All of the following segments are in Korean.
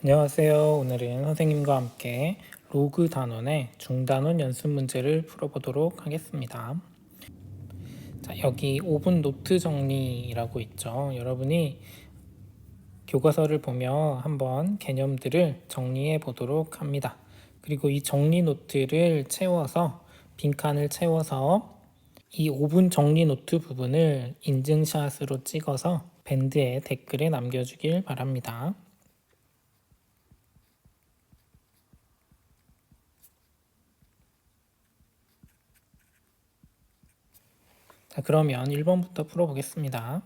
안녕하세요. 오늘은 선생님과 함께 로그 단원의 중단원 연습 문제를 풀어보도록 하겠습니다. 자, 여기 5분 노트 정리라고 있죠. 여러분이 교과서를 보며 한번 개념들을 정리해 보도록 합니다. 그리고 이 정리 노트를 채워서 빈칸을 채워서 이 5분 정리 노트 부분을 인증샷으로 찍어서 밴드에 댓글에 남겨주길 바랍니다. 자, 그러면 1번부터 풀어보겠습니다.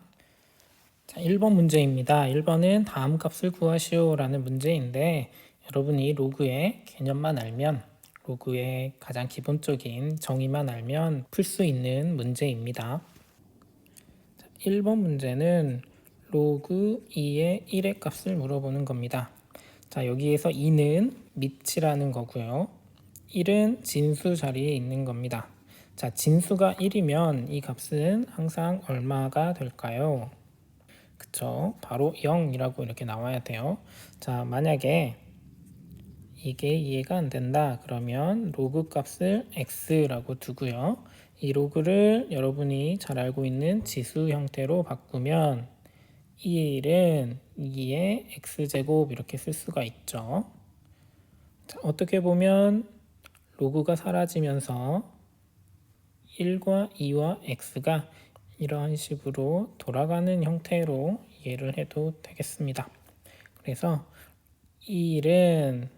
자, 1번 문제입니다. 1번은 다음 값을 구하시오 라는 문제인데 여러분이 로그의 개념만 알면 로그의 가장 기본적인 정의만 알면 풀 수 있는 문제입니다. 자, 1번 문제는 로그 2의 1의 값을 물어보는 겁니다. 자, 여기에서 2는 밑이라는 거고요. 1은 진수 자리에 있는 겁니다. 자, 진수가 1이면 이 값은 항상 얼마가 될까요? 그쵸? 바로 0이라고 이렇게 나와야 돼요. 자, 만약에 이게 이해가 안 된다 그러면 로그 값을 x라고 두고요. 이 로그를 여러분이 잘 알고 있는 지수 형태로 바꾸면 1은 2의 x제곱 이렇게 쓸 수가 있죠. 자, 어떻게 보면 로그가 사라지면서 1과 2와 x가 이러한 식으로 돌아가는 형태로 이해를 해도 되겠습니다. 그래서 1은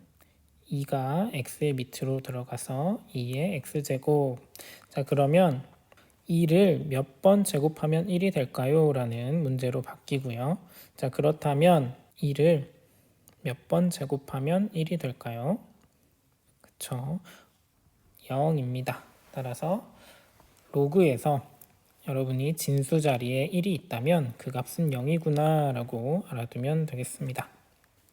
2가 x의 밑으로 들어가서 2의 x제곱. 자, 그러면 2를 몇 번 제곱하면 1이 될까요? 라는 문제로 바뀌고요. 자, 그렇다면 2를 몇 번 제곱하면 1이 될까요? 그쵸? 0입니다. 따라서 로그에서 여러분이 진수 자리에 1이 있다면 그 값은 0이구나 라고 알아두면 되겠습니다.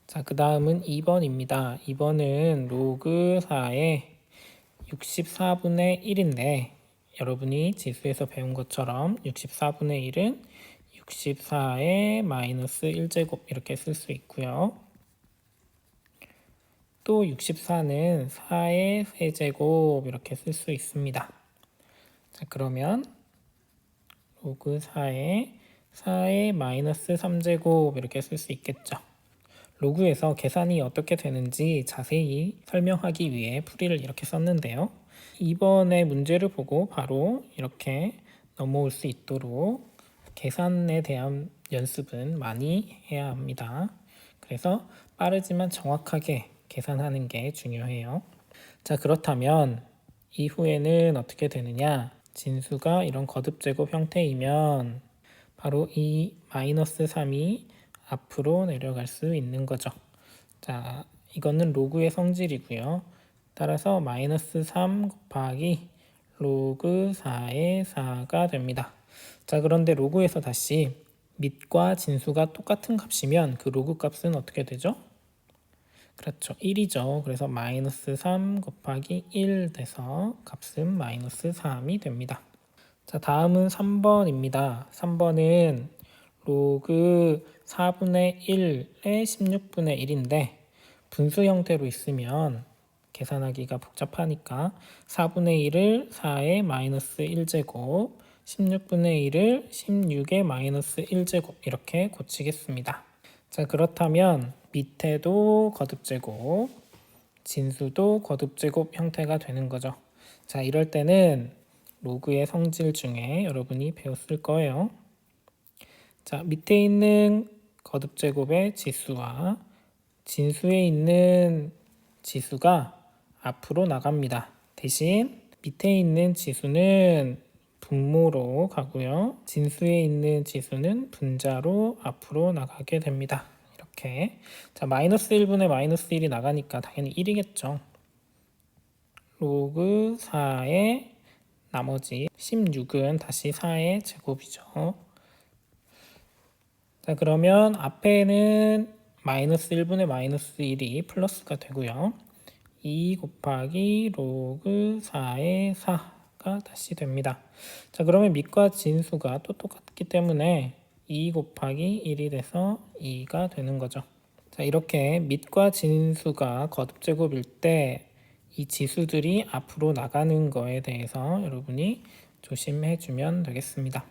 자, 그 다음은 2번입니다. 2번은 로그 4의 64분의 1인데 여러분이 지수에서 배운 것처럼 64분의 1은 64의 마이너스 1제곱 이렇게 쓸 수 있고요. 또 64는 4의 세제곱 이렇게 쓸 수 있습니다. 자, 그러면 로그 4의 마이너스 3제곱 이렇게 쓸 수 있겠죠. 로그에서 계산이 어떻게 되는지 자세히 설명하기 위해 풀이를 이렇게 썼는데요. 이번에 문제를 보고 바로 이렇게 넘어올 수 있도록 계산에 대한 연습은 많이 해야 합니다. 그래서 빠르지만 정확하게 계산하는 게 중요해요. 자, 그렇다면 이후에는 어떻게 되느냐? 진수가 이런 거듭제곱 형태이면 바로 이 마이너스 3이 앞으로 내려갈 수 있는 거죠. 자, 이거는 로그의 성질이고요. 따라서 마이너스 3 곱하기 로그 4의 4가 됩니다. 자, 그런데 로그에서 다시 밑과 진수가 똑같은 값이면 그 로그 값은 어떻게 되죠? 그렇죠. 1이죠. 그래서 마이너스 3 곱하기 1 돼서 값은 마이너스 3이 됩니다. 자, 다음은 3번입니다. 3번은 로그 4분의 1의 16분의 1인데 분수 형태로 있으면 계산하기가 복잡하니까 4분의 1을 4의 마이너스 1제곱 16분의 1을 16의 마이너스 1제곱 이렇게 고치겠습니다. 자, 그렇다면 밑에도 거듭제곱 진수도 거듭제곱 형태가 되는 거죠. 자, 이럴 때는 로그의 성질 중에 여러분이 배웠을 거예요. 자, 밑에 있는 거듭제곱의 지수와 진수에 있는 지수가 앞으로 나갑니다. 대신 밑에 있는 지수는 분모로 가고요. 진수에 있는 지수는 분자로 앞으로 나가게 됩니다. 이렇게. 자, 마이너스 1분의 마이너스 1이 나가니까 당연히 1이겠죠. 로그 4의 나머지 16은 다시 4의 제곱이죠. 자, 그러면 앞에는 마이너스 1분의 마이너스 1이 플러스가 되고요. 2 곱하기 로그 4의 4가 다시 됩니다. 자, 그러면 밑과 진수가 또 똑같기 때문에 2 곱하기 1이 돼서 2가 되는 거죠. 자, 이렇게 밑과 진수가 거듭제곱일 때 이 지수들이 앞으로 나가는 거에 대해서 여러분이 조심해 주면 되겠습니다.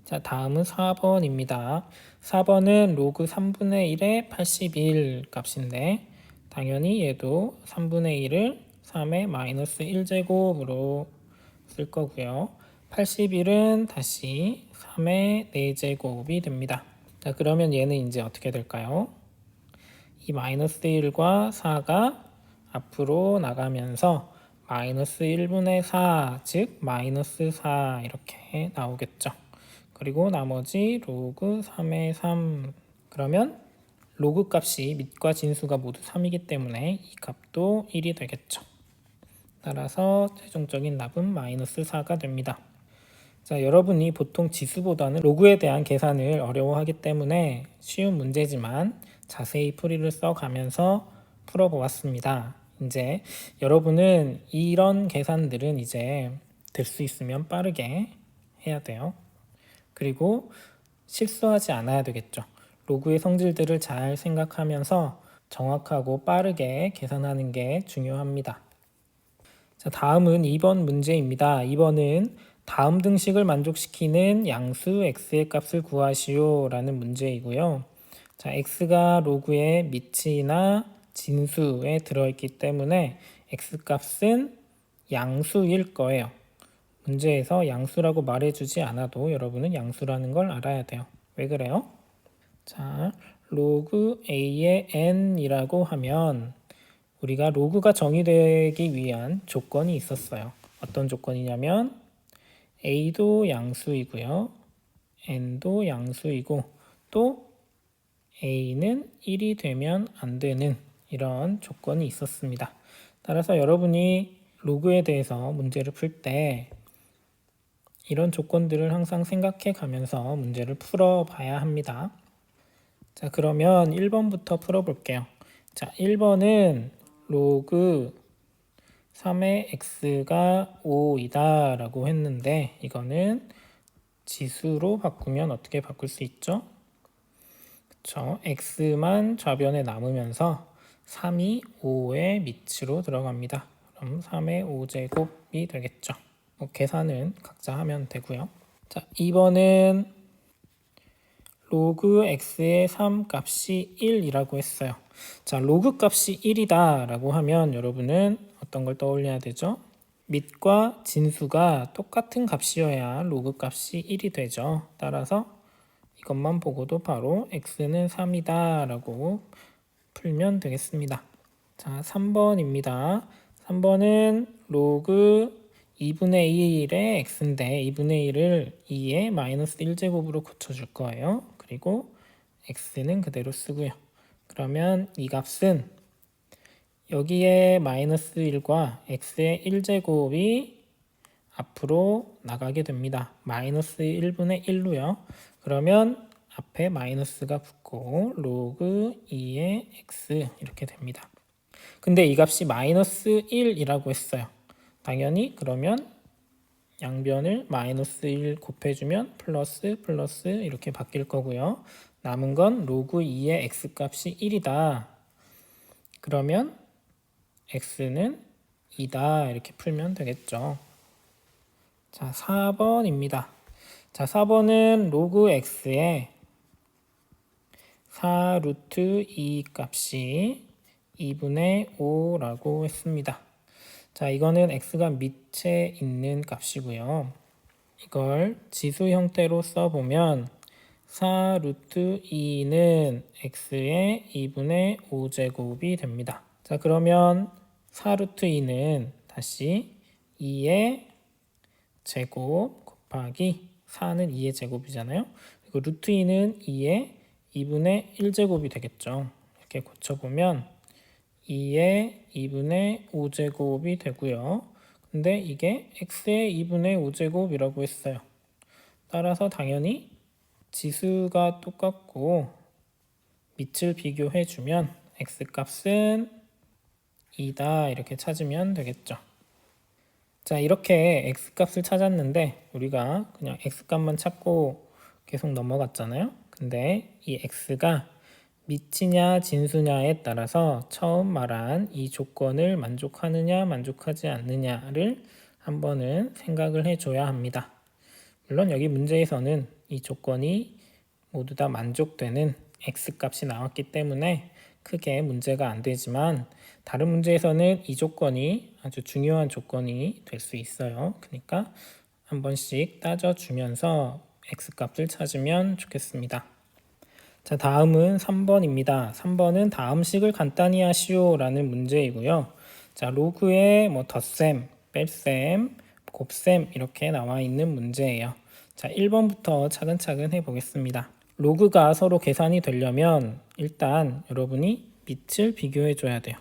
자, 다음은 4번입니다. 4번은 로그 3분의 1의 81 값인데 당연히 얘도 3분의 1을 3의 마이너스 1제곱으로 쓸 거고요. 81은 다시 3의 4제곱이 됩니다. 자, 그러면 얘는 이제 어떻게 될까요? 이 마이너스 1과 4가 앞으로 나가면서 마이너스 1분의 4, 즉 마이너스 4 이렇게 나오겠죠. 그리고 나머지 로그 3의 3. 그러면 로그 값이 밑과 진수가 모두 3이기 때문에 이 값도 1이 되겠죠. 따라서 최종적인 답은 마이너스 4가 됩니다. 자, 여러분이 보통 지수보다는 로그에 대한 계산을 어려워하기 때문에 쉬운 문제지만 자세히 풀이를 써가면서 풀어보았습니다. 이제 여러분은 이런 계산들은 이제 될 수 있으면 빠르게 해야 돼요. 그리고 실수하지 않아야 되겠죠. 로그의 성질들을 잘 생각하면서 정확하고 빠르게 계산하는 게 중요합니다. 자, 다음은 2번 문제입니다. 2번은 다음 등식을 만족시키는 양수 x의 값을 구하시오 라는 문제이고요. 자, x가 로그의 밑이나 진수에 들어있기 때문에 x값은 양수일 거예요. 문제에서 양수라고 말해주지 않아도 여러분은 양수라는 걸 알아야 돼요. 왜 그래요? 자, 로그 a의 n이라고 하면 우리가 로그가 정의되기 위한 조건이 있었어요. 어떤 조건이냐면 a도 양수이고요. n도 양수이고 또 a는 1이 되면 안 되는 이런 조건이 있었습니다. 따라서 여러분이 로그에 대해서 문제를 풀 때 이런 조건들을 항상 생각해 가면서 문제를 풀어 봐야 합니다. 자, 그러면 1번부터 풀어 볼게요. 자, 1번은 로그 3의 x가 5이다 라고 했는데 이거는 지수로 바꾸면 어떻게 바꿀 수 있죠? 그쵸? x만 좌변에 남으면서 3이 5의 밑으로 들어갑니다. 그럼 3의 5제곱이 되겠죠. 계산은 각자 하면 되고요. 자, 2번은 로그 x의 3 값이 1이라고 했어요. 자, 로그 값이 1이다 라고 하면 여러분은 어떤 걸 떠올려야 되죠? 밑과 진수가 똑같은 값이어야 로그 값이 1이 되죠. 따라서 이것만 보고도 바로 x는 3이다 라고 풀면 되겠습니다. 자, 3번입니다. 3번은 로그 2분의 1의 x인데 2분의 1을 2의 마이너스 1제곱으로 고쳐줄 거예요. 그리고 x는 그대로 쓰고요. 그러면 이 값은 여기에 마이너스 1과 x의 1제곱이 앞으로 나가게 됩니다. 마이너스 1분의 1로요. 그러면 앞에 마이너스가 붙고 로그 2의 x 이렇게 됩니다. 근데 이 값이 마이너스 1이라고 했어요. 당연히 그러면 양변을 마이너스 1 곱해주면 플러스 플러스 이렇게 바뀔 거고요. 남은 건 로그 2의 x값이 1이다. 그러면 x는 2다 이렇게 풀면 되겠죠. 자, 4번입니다. 자, 4번은 로그 x의 4 루트 2 값이 2분의 5라고 했습니다. 자, 이거는 x가 밑에 있는 값이고요. 이걸 지수 형태로 써보면 4 루트 2는 x의 2분의 5제곱이 됩니다. 자, 그러면 4 루트 2는 다시 2의 제곱 곱하기 4는 2의 제곱이잖아요. 그리고 루트 2는 2의 2분의 1제곱이 되겠죠. 이렇게 고쳐보면 2의 2분의 5제곱이 되고요. 근데 이게 x의 2분의 5제곱이라고 했어요. 따라서 당연히 지수가 똑같고 밑을 비교해주면 x값은 2다 이렇게 찾으면 되겠죠. 자, 이렇게 x값을 찾았는데 우리가 그냥 x값만 찾고 계속 넘어갔잖아요. 근데 이 x가 미치냐 진수냐에 따라서 처음 말한 이 조건을 만족하느냐 만족하지 않느냐를 한번은 생각을 해줘야 합니다. 물론 여기 문제에서는 이 조건이 모두 다 만족되는 x값이 나왔기 때문에 크게 문제가 안 되지만 다른 문제에서는 이 조건이 아주 중요한 조건이 될 수 있어요. 그러니까 한 번씩 따져주면서 x값을 찾으면 좋겠습니다. 자, 다음은 3번입니다. 3번은 다음 식을 간단히 하시오 라는 문제이고요. 자, 로그에 덧셈, 뺄셈, 곱셈 이렇게 나와 있는 문제예요. 자, 1번부터 차근차근 해보겠습니다. 로그가 서로 계산이 되려면 일단 여러분이 밑을 비교해 줘야 돼요.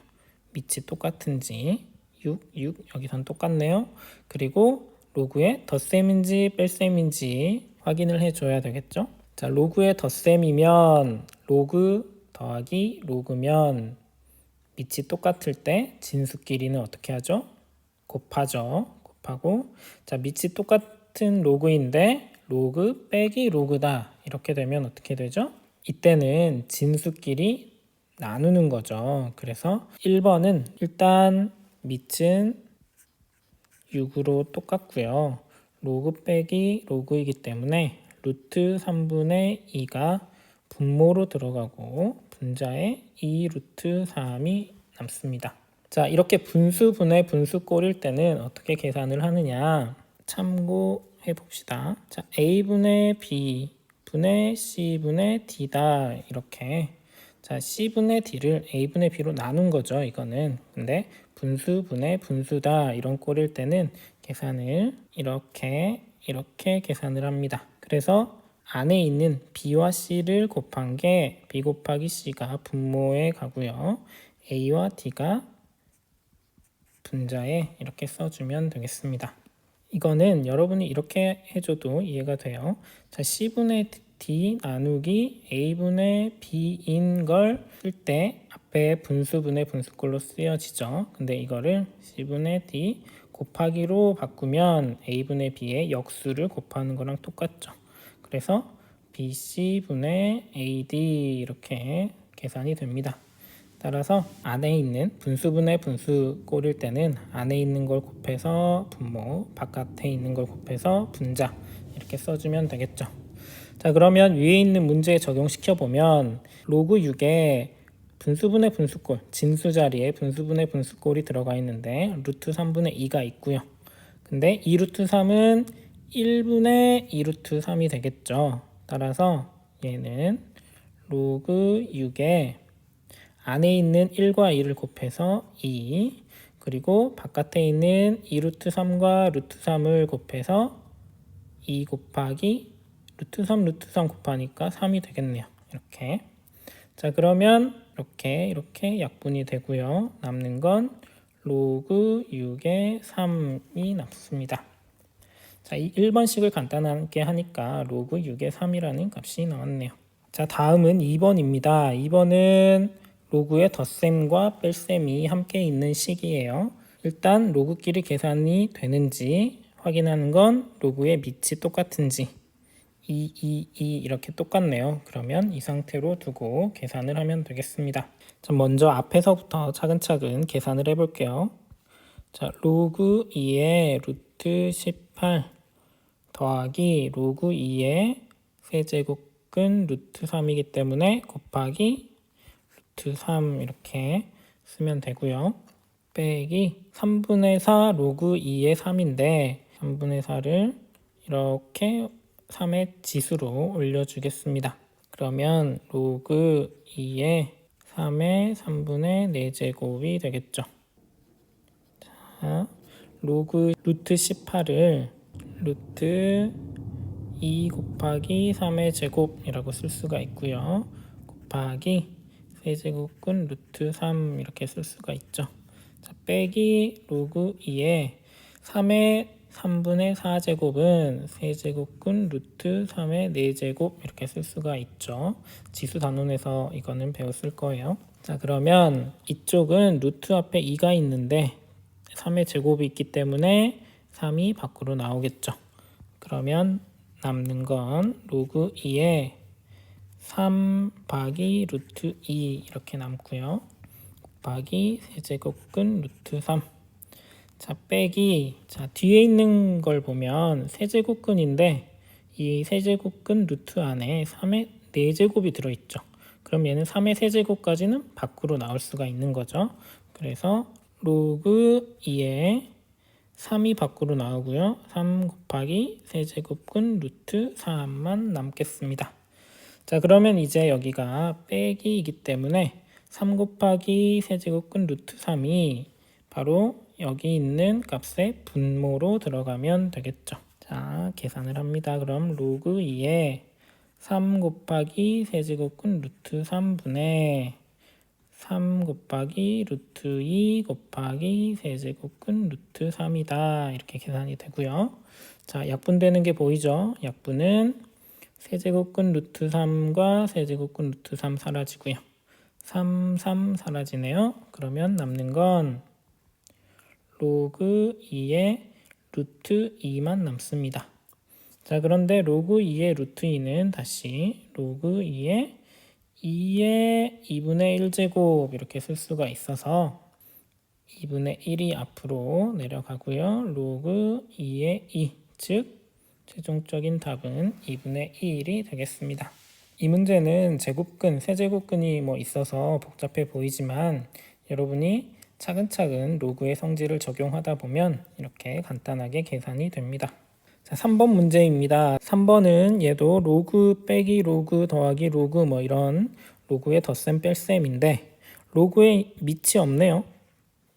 밑이 똑같은지 6 여기선 똑같네요. 그리고 로그의 덧셈인지 뺄셈인지 확인을 해줘야 되겠죠. 자, 로그의 덧셈이면 로그 더하기 로그면 밑이 똑같을 때 진수끼리는 어떻게 하죠? 곱하죠. 곱하고 자, 밑이 똑같은 로그인데 로그 빼기 로그다 이렇게 되면 어떻게 되죠? 이때는 진수끼리 나누는 거죠. 그래서 1번은 일단 밑은 6으로 똑같고요. 로그 빼기 로그이기 때문에 루트 3분의 2가 분모로 들어가고 분자에 2 루트 3이 남습니다. 자, 이렇게 분수분의 분수 꼴일 때는 어떻게 계산을 하느냐 참고해 봅시다. 자, a분의 b 분의 c분의 d다 이렇게 자, c분의 d를 a분의 b로 나눈 거죠. 이거는 근데 분수분의 분수다 이런 꼴일 때는 계산을 이렇게 계산을 합니다. 그래서 안에 있는 b와 c를 곱한 게 b 곱하기 c가 분모에 가고요. a와 d가 분자에 이렇게 써주면 되겠습니다. 이거는 여러분이 이렇게 해줘도 이해가 돼요. 자, c분의 d 나누기 a분의 b인 걸 쓸 때 앞에 분수분의 분수꼴로 쓰여지죠. 근데 이거를 c분의 d 곱하기로 바꾸면 a분의 b의 역수를 곱하는 거랑 똑같죠. 그래서 bc분의 ad 이렇게 계산이 됩니다. 따라서 안에 있는 분수분의 분수 꼴일 때는 안에 있는 걸 곱해서 분모, 바깥에 있는 걸 곱해서 분자 이렇게 써주면 되겠죠. 자, 그러면 위에 있는 문제에 적용시켜 보면 로그 6에 분수분의 분수꼴, 진수 자리에 분수분의 분수꼴이 들어가 있는데 루트 3분의 2가 있고요. 근데 2 루트 3은 1분의 2 루트 3이 되겠죠. 따라서 얘는 로그 6에 안에 있는 1과 2를 곱해서 2 그리고 바깥에 있는 2 루트 3과 루트 3을 곱해서 2 곱하기 루트 3 루트 3 곱하니까 3이 되겠네요. 이렇게 자, 그러면 이렇게 약분이 되고요. 남는 건 로그 6의 3이 남습니다. 자, 이 1번식을 간단하게 하니까 로그 6의 3이라는 값이 나왔네요. 자, 다음은 2번입니다. 2번은 로그의 덧셈과 뺄셈이 함께 있는 식이에요. 일단 로그끼리 계산이 되는지 확인하는 건 로그의 밑이 똑같은지 2 이렇게 똑같네요. 그러면 이 상태로 두고 계산을 하면 되겠습니다. 자, 먼저 앞에서부터 차근차근 계산을 해볼게요. 자, 로그 2의 루트 18 더하기 로그 2의 세제곱근 루트 3이기 때문에 곱하기 루트 3 이렇게 쓰면 되고요. 빼기 3분의 4 로그 2의 3인데 3분의 4를 이렇게 3의 지수로 올려주겠습니다. 그러면 로그 2의 3의 3분의 4제곱이 되겠죠. 자, 로그 루트 18을 루트 2 곱하기 3의 제곱이라고 쓸 수가 있고요. 곱하기 세제곱근 루트 3 이렇게 쓸 수가 있죠. 자, 빼기 로그 2에 3의 3분의 4제곱은 세제곱근 루트 3의 4제곱 이렇게 쓸 수가 있죠. 지수 단원에서 이거는 배웠을 거예요. 자, 그러면 이쪽은 루트 앞에 2가 있는데 3의 제곱이 있기 때문에 3이 밖으로 나오겠죠. 그러면 남는 건 로그 2에 3 곱하기 루트 2 이렇게 남고요. 곱하기 세제곱근 루트 3. 자, 빼기. 자, 뒤에 있는 걸 보면 세제곱근인데 이 세제곱근 루트 안에 3의 4제곱이 들어있죠. 그럼 얘는 3의 세제곱까지는 밖으로 나올 수가 있는 거죠. 그래서 로그 2에 3이 밖으로 나오고요. 3 곱하기 세제곱근 루트 3만 남겠습니다. 자, 그러면 이제 여기가 빼기이기 때문에 3 곱하기 세제곱근 루트 3이 바로 여기 있는 값의 분모로 들어가면 되겠죠. 자, 계산을 합니다. 그럼 로그 2에 3 곱하기 세제곱근 루트 3분의 3 곱하기 루트 2 곱하기 세제곱근 루트 3이다. 이렇게 계산이 되고요. 자, 약분되는 게 보이죠? 약분은 세제곱근 루트 3과 세제곱근 루트 3 사라지고요. 3, 3 사라지네요. 그러면 남는 건 로그 2의 루트 2만 남습니다. 자, 그런데 로그 2의 루트 2는 다시 로그 2의 2분의 1제곱 이렇게 쓸 수가 있어서 2분의 1이 앞으로 내려가고요. 로그 2의 2, 즉 최종적인 답은 2분의 1이 되겠습니다. 이 문제는 제곱근, 세제곱근이 있어서 복잡해 보이지만 여러분이 차근차근 로그의 성질을 적용하다 보면 이렇게 간단하게 계산이 됩니다. 자, 3번 문제입니다. 3번은 얘도 로그 빼기 로그 더하기 로그 이런 로그의 덧셈 뺄셈인데 로그에 밑이 없네요.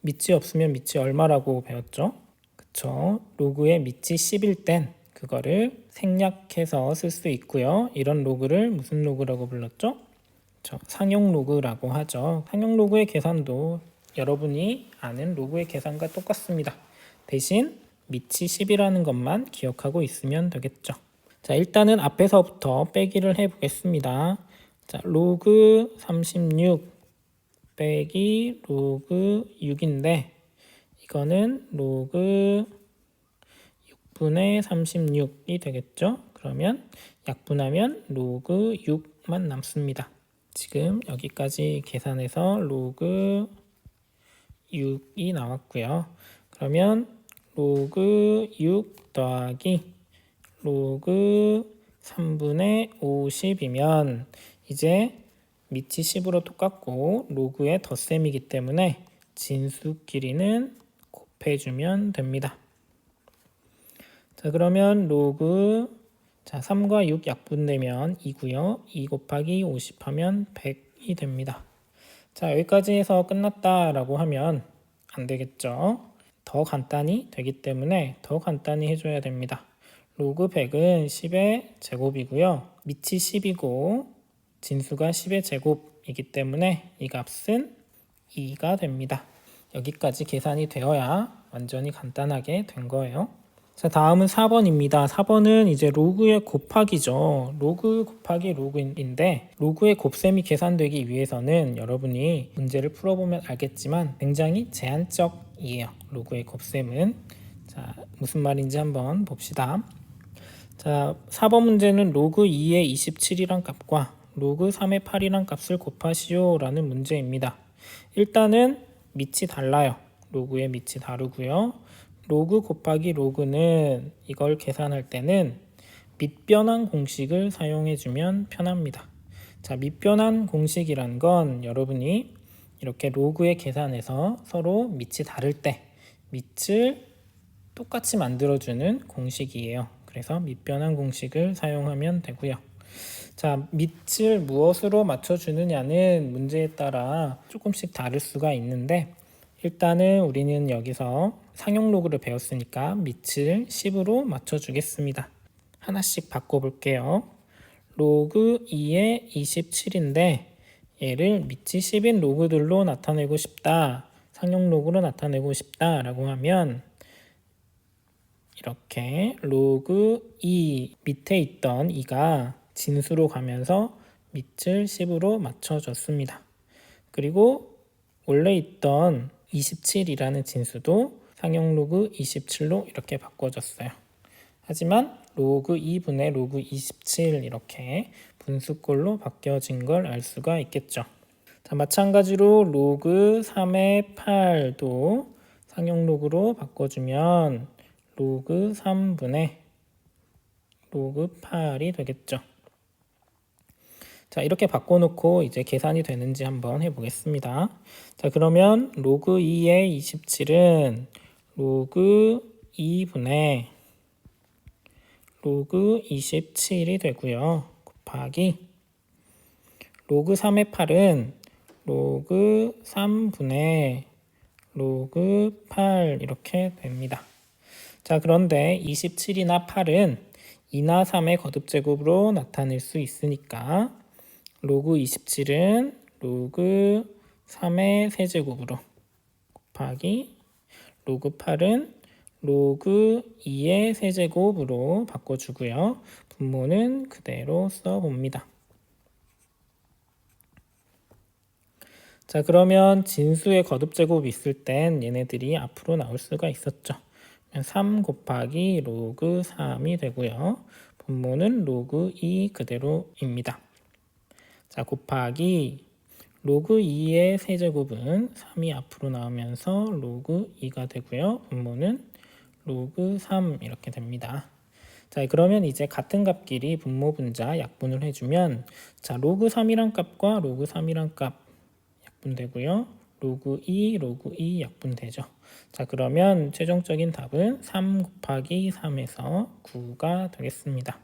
밑이 없으면 밑이 얼마라고 배웠죠? 그쵸? 로그의 밑이 10일 땐 그거를 생략해서 쓸 수 있고요. 이런 로그를 무슨 로그라고 불렀죠? 그쵸? 상용 로그라고 하죠. 상용 로그의 계산도 여러분이 아는 로그의 계산과 똑같습니다. 대신 밑이 10이라는 것만 기억하고 있으면 되겠죠. 자, 일단은 앞에서부터 빼기를 해보겠습니다. 자, 로그 36 빼기 로그 6인데 이거는 로그 6분의 36이 되겠죠. 그러면 약분하면 로그 6만 남습니다. 지금 여기까지 계산해서 로그 6이 나왔고요. 그러면 로그 6 더하기 로그 3분의 50이면 이제 밑이 10으로 똑같고 로그의 덧셈이기 때문에 진수 길이는 곱해주면 됩니다. 자, 그러면 로그 3과 6 약분되면 2고요. 2 곱하기 50 하면 100이 됩니다. 자, 여기까지 해서 끝났다라고 하면 안 되겠죠. 더 간단히 되기 때문에 더 간단히 해줘야 됩니다. 로그 100은 10의 제곱이고요. 밑이 10이고 진수가 10의 제곱이기 때문에 이 값은 2가 됩니다. 여기까지 계산이 되어야 완전히 간단하게 된 거예요. 자, 다음은 4번입니다. 4번은 이제 로그의 곱하기죠. 로그 곱하기 로그인데 로그의 곱셈이 계산되기 위해서는 여러분이 문제를 풀어보면 알겠지만 굉장히 제한적이에요. 로그의 곱셈은. 자, 무슨 말인지 한번 봅시다. 자, 4번 문제는 로그 2의 27이란 값과 로그 3의 8이란 값을 곱하시오 라는 문제입니다. 일단은 밑이 달라요. 로그의 밑이 다르고요. 로그 곱하기 로그는 이걸 계산할 때는 밑변환 공식을 사용해주면 편합니다. 자, 밑변환 공식이란 건 여러분이 이렇게 로그의 계산에서 서로 밑이 다를 때 밑을 똑같이 만들어주는 공식이에요. 그래서 밑변환 공식을 사용하면 되고요. 자, 밑을 무엇으로 맞춰주느냐는 문제에 따라 조금씩 다를 수가 있는데 일단은 우리는 여기서 상용 로그를 배웠으니까 밑을 10으로 맞춰주겠습니다. 하나씩 바꿔볼게요. 로그 2의 27인데 얘를 밑이 10인 로그들로 나타내고 싶다. 상용 로그로 나타내고 싶다 라고 하면 이렇게 로그 2 밑에 있던 2가 진수로 가면서 밑을 10으로 맞춰줬습니다. 그리고 원래 있던 27이라는 진수도 상용 로그 27로 이렇게 바꿔줬어요. 하지만 로그 2분의 로그 27 이렇게 분수꼴로 바뀌어진 걸 알 수가 있겠죠. 자, 마찬가지로 로그 3의 8도 상용로그로 바꿔주면 로그 3분의 로그 8이 되겠죠. 자, 이렇게 바꿔놓고 이제 계산이 되는지 한번 해보겠습니다. 자, 그러면 로그 2의 27은 로그 2분의 로그 27이 되고요. 곱하기 로그 3의 8은 로그 3분의 로그 8 이렇게 됩니다. 자, 그런데 27이나 8은 2나 3의 거듭제곱으로 나타낼 수 있으니까 로그 27은 로그 3의 세제곱으로 곱하기 로그 8은 로그 2의 세제곱으로 바꿔주고요. 분모는 그대로 써봅니다. 자, 그러면 진수의 거듭제곱이 있을 땐 얘네들이 앞으로 나올 수가 있었죠. 3 곱하기 로그 3이 되고요. 분모는 로그 2 그대로입니다. 자, 곱하기 로그 2의 세제곱은 3이 앞으로 나오면서 로그 2가 되고요. 분모는 로그 3 이렇게 됩니다. 자, 그러면 이제 같은 값끼리 분모 분자 약분을 해주면 자, 로그 3이란 값과 로그 3이란 값 약분되고요. 로그 2 약분되죠. 자, 그러면 최종적인 답은 3 곱하기 3에서 9가 되겠습니다.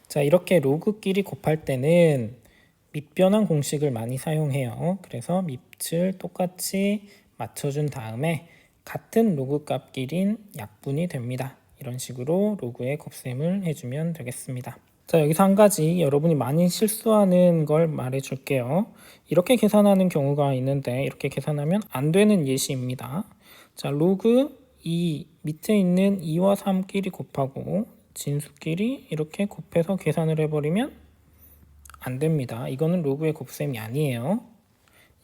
자, 이렇게 로그끼리 곱할 때는 밑변환 공식을 많이 사용해요. 그래서 밑을 똑같이 맞춰준 다음에 같은 로그 값끼린 약분이 됩니다. 이런 식으로 로그의 곱셈을 해주면 되겠습니다. 자, 여기서 한 가지 여러분이 많이 실수하는 걸 말해 줄게요. 이렇게 계산하는 경우가 있는데 이렇게 계산하면 안 되는 예시입니다. 자, 로그 2 밑에 있는 2와 3끼리 곱하고 진수끼리 이렇게 곱해서 계산을 해버리면 안 됩니다. 이거는 로그의 곱셈이 아니에요.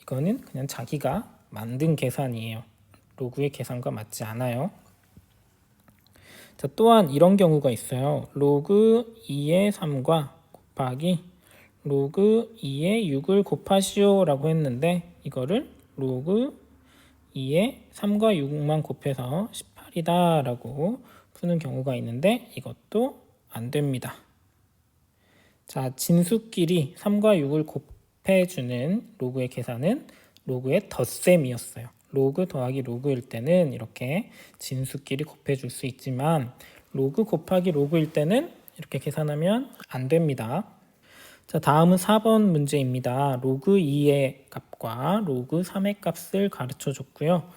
이거는 그냥 자기가 만든 계산이에요. 로그의 계산과 맞지 않아요. 자, 또한 이런 경우가 있어요. 로그 2의 3과 곱하기 로그 2의 6을 곱하시오 라고 했는데 이거를 로그 2의 3과 6만 곱해서 18이다 라고 푸는 경우가 있는데 이것도 안 됩니다. 자, 진수끼리 3과 6을 곱해주는 로그의 계산은 로그의 덧셈이었어요. 로그 더하기 로그일 때는 이렇게 진수끼리 곱해줄 수 있지만 로그 곱하기 로그일 때는 이렇게 계산하면 안 됩니다. 자, 다음은 4번 문제입니다. 로그 2의 값과 로그 3의 값을 가르쳐 줬고요.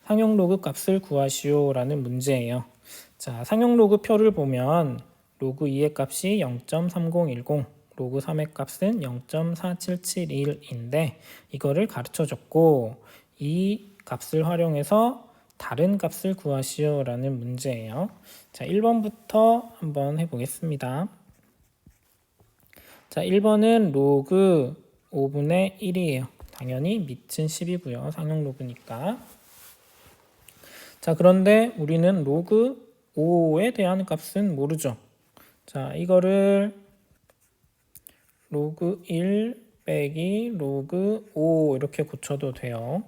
상용 로그 값을 구하시오 라는 문제예요. 자, 상용 로그 표를 보면 로그 2의 값이 0.3010, 로그 3의 값은 0.4771인데 이거를 가르쳐 줬고 이 값을 활용해서 다른 값을 구하시오 라는 문제예요. 자, 1번부터 한번 해보겠습니다. 자, 1번은 로그 5분의 1이에요. 당연히 밑은 10이고요. 상용 로그니까. 자, 그런데 우리는 로그 5에 대한 값은 모르죠. 자, 이거를 로그 1 빼기 로그 5 이렇게 고쳐도 돼요.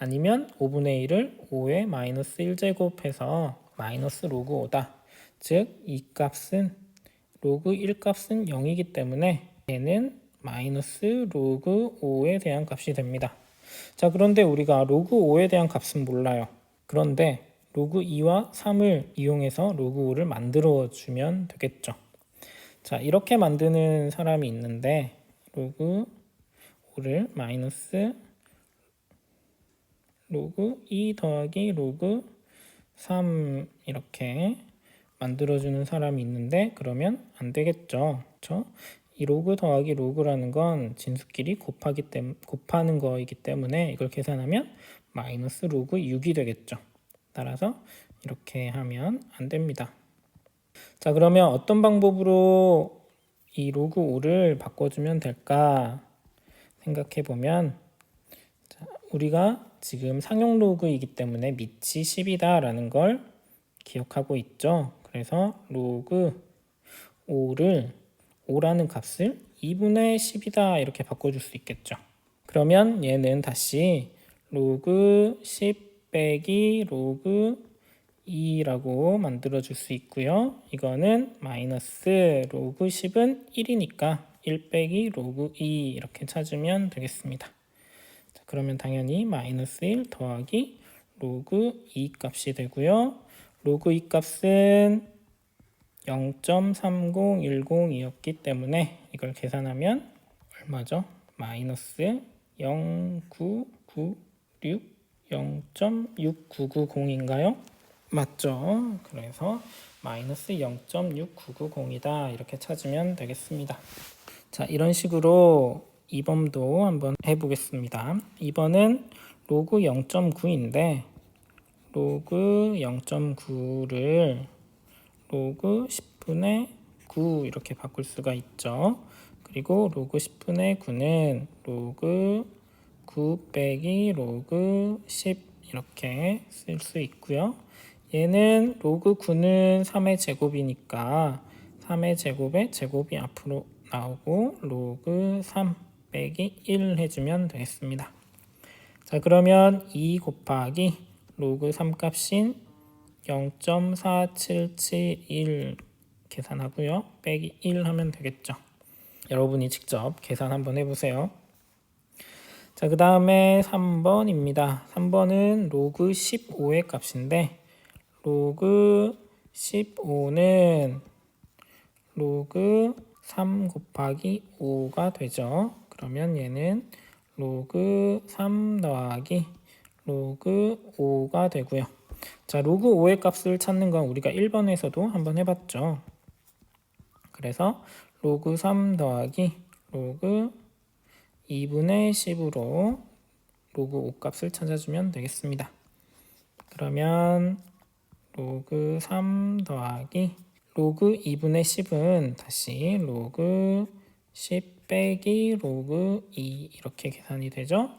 아니면 5분의 1을 5의 마이너스 1제곱해서 마이너스 로그 5다. 즉, 이 값은 로그 1 값은 0이기 때문에 얘는 마이너스 로그 5에 대한 값이 됩니다. 자, 그런데 우리가 로그 5에 대한 값은 몰라요. 그런데 로그 2와 3을 이용해서 로그 5를 만들어 주면 되겠죠. 자, 이렇게 만드는 사람이 있는데 로그 5를 마이너스 로그 2 더하기 로그 3 이렇게 만들어주는 사람이 있는데 그러면 안 되겠죠. 그렇죠? 이 로그 더하기 로그라는 건 진수끼리 곱하는 거이기 때문에 이걸 계산하면 마이너스 로그 6이 되겠죠. 따라서 이렇게 하면 안 됩니다. 자, 그러면 어떤 방법으로 이 로그 5를 바꿔주면 될까 생각해 보면 우리가 지금 상용 로그이기 때문에 밑이 10이다 라는 걸 기억하고 있죠. 그래서 로그 5라는 값을 2분의 10이다 이렇게 바꿔줄 수 있겠죠. 그러면 얘는 다시 로그 10 빼기 로그 2라고 만들어줄 수 있고요. 이거는 마이너스 로그 10은 1이니까 1 빼기 로그 2 이렇게 찾으면 되겠습니다. 자, 그러면 당연히 마이너스 1 더하기 로그 2 값이 되고요. 로그 2 값은 0.3010이었기 때문에 이걸 계산하면 얼마죠? 마이너스 0.996 0.6990인가요? 맞죠? 그래서 마이너스 0.6990이다 이렇게 찾으면 되겠습니다. 자, 이런 식으로 2번도 한번 해보겠습니다. 2번은 로그 0.9인데 로그 0.9를 로그 10분의 9 이렇게 바꿀 수가 있죠. 그리고 로그 10분의 9는 로그 9 빼기 로그 10 이렇게 쓸 수 있고요. 얘는 로그 9는 3의 제곱이니까 3의 제곱에 제곱이 앞으로 나오고 로그 3 빼기 1 해주면 되겠습니다. 자, 그러면 2 곱하기 로그 3 값인 0.4771 계산하고요. 빼기 1 하면 되겠죠. 여러분이 직접 계산 한번 해보세요. 자, 그 다음에 3번입니다. 3번은 로그 15의 값인데 로그 15는 로그 3 곱하기 5가 되죠. 그러면 얘는 로그 3 더하기 로그 5가 되고요. 자, 로그 5의 값을 찾는 건 우리가 1번에서도 한번 해봤죠. 그래서 로그 3 더하기 로그 2분의 10으로 로그 5 값을 찾아주면 되겠습니다. 그러면 로그 3 더하기 로그 2분의 10은 다시 로그 10 빼기 로그 2 이렇게 계산이 되죠.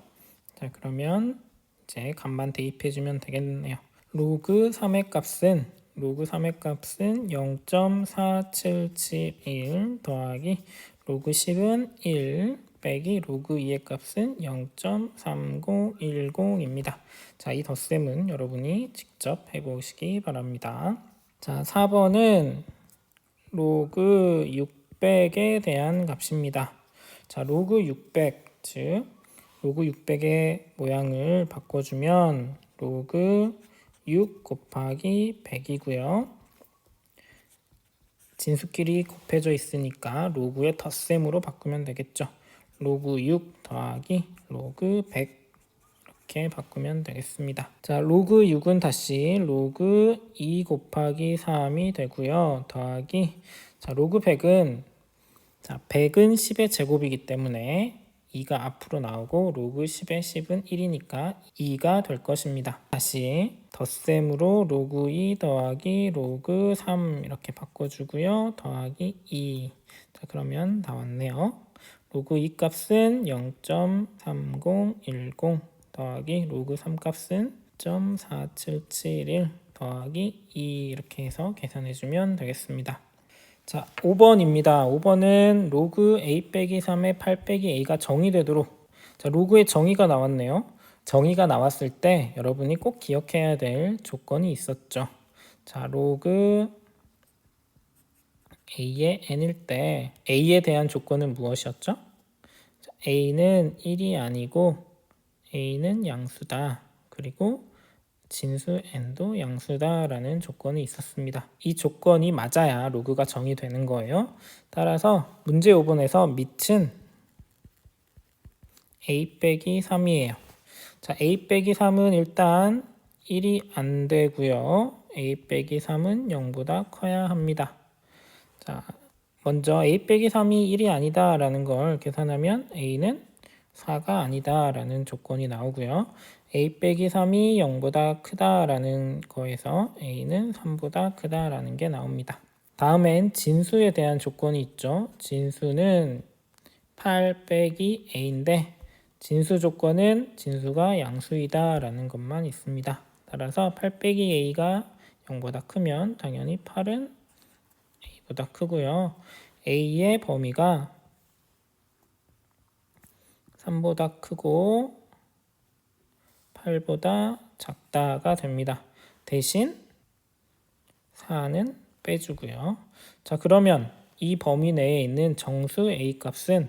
자, 그러면 이제 값만 대입해주면 되겠네요. 로그 3의 값은 0.4771 더하기 로그 10은 1 빼기 로그 2의 값은 0.3010입니다. 자, 이 덧셈은 여러분이 직접 해보시기 바랍니다. 자, 4번은 로그 600에 대한 값입니다. 자, 로그 600, 즉 로그 600의 모양을 바꿔주면 로그 6 곱하기 100이고요. 진수끼리 곱해져 있으니까 로그의 덧셈으로 바꾸면 되겠죠. 로그 6 더하기 로그 100 이렇게 바꾸면 되겠습니다. 자, 로그 6은 다시 로그 2 곱하기 3이 되고요. 더하기 자, 로그 100은 자, 100은 10의 제곱이기 때문에 2가 앞으로 나오고 로그 10의 10은 1이니까 2가 될 것입니다. 다시 덧셈으로 로그 2 더하기 로그 3 이렇게 바꿔주고요. 더하기 2. 자, 그러면 나왔네요. 로그 2 값은 0.3010 더하기 로그 3 값은 0.4771 더하기 2 이렇게 해서 계산해주면 되겠습니다. 자, 5번입니다. 5번은 로그 a 빼기 3의 8 빼기 a가 정의되도록 자, 로그의 정의가 나왔네요. 정의가 나왔을 때 여러분이 꼭 기억해야 될 조건이 있었죠. 자, 로그 a의 n일 때 a에 대한 조건은 무엇이었죠? 자, a는 1이 아니고 a는 양수다. 그리고 진수 n도 양수다라는 조건이 있었습니다. 이 조건이 맞아야 로그가 정의되는 거예요. 따라서 문제 5번에서 밑은 a 빼기 3이에요. 자, a 빼기 3은 일단 1이 안 되고요. a 빼기 3은 0보다 커야 합니다. 자, 먼저 a 빼기 3이 1이 아니다 라는 걸 계산하면 a는 4가 아니다 라는 조건이 나오고요. a 빼기 3이 0보다 크다 라는 거에서 a는 3보다 크다 라는 게 나옵니다. 다음엔 진수에 대한 조건이 있죠. 진수는 8 빼기 a인데 진수 조건은 진수가 양수이다 라는 것만 있습니다. 따라서 8 빼기 a가 0보다 크면 당연히 8은 이보다 크고요. a의 범위가 3보다 크고 8보다 작다가 됩니다. 대신 4는 빼주고요. 자, 그러면 이 범위 내에 있는 정수 a 값은